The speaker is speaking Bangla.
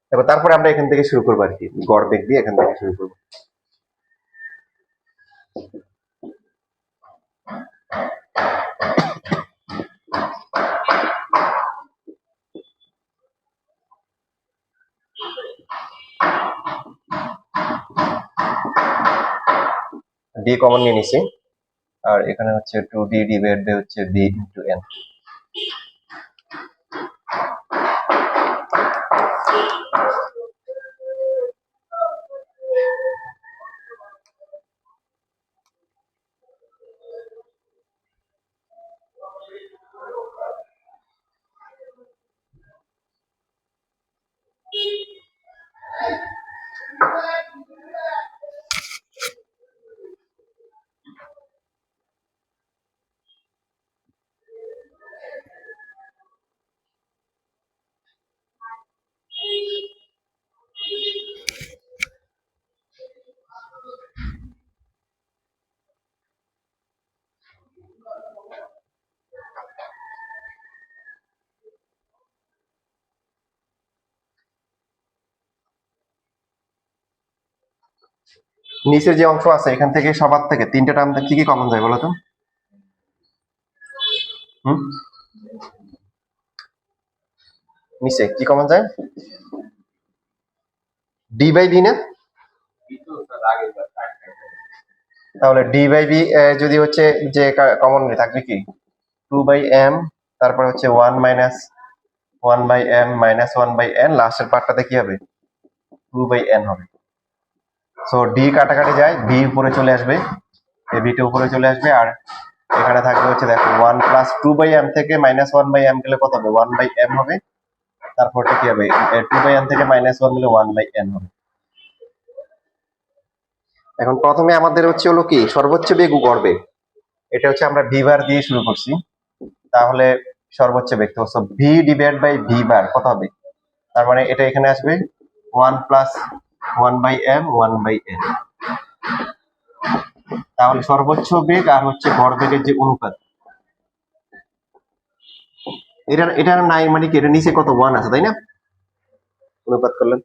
দেখো তারপরে আমরা এখান থেকে শুরু করবো আর কি, গড় বেগ দিয়ে এখান থেকে শুরু করবো। ডি কমন নিয়ে নিছি, আর এখানে হচ্ছে 2d ডিভাইড বাই হচ্ছে b ইনটু n। নিচের যে অংশ আছে এখান থেকে সবার থেকে তিনটা টার্ম কি কি কমন যায় বলো তো? নিচে কি কমন যায়? ডি বাই বি না? তাহলে ডি বাই বি যদি হচ্ছে যে কমন থাকবে কি 2/m, তারপর হচ্ছে 1 মাইনাস 1/n, লাস্টের পার্টটাতে কি হবে 2/n হবে। সো ডি কাটাকাটি যায়, বি উপরে চলে আসবে, এই বিটা উপরে চলে আসবে, আর এখানে থাকবে হচ্ছে দেখো 1 প্লাস 2/m থেকে মাইনাস 1/m গেলে কত হবে 1/m হবে, তারপরটা কি হবে 2/m থেকে মাইনাস 1 গেলে 1/n হবে। এখন প্রথমে আমাদের হচ্ছে হলো কি সর্বোচ্চ বেগ ও গড় বেগ, এটা হচ্ছে আমরা ভি বার দিয়ে শুরু করছি, তাহলে সর্বোচ্চ বেগ তো v divide by v bar কত হবে, তার মানে এটা এখানে আসবে 1 প্লাস 1/m 1/n। তাহলে সর্বোচ্চ বেগ আর হচ্ছে গড় বেগের যে অনুপাত, এটা নাই মানে কি এটা নিচে কত 1 আছে তাই না, অনুপাত করলেন।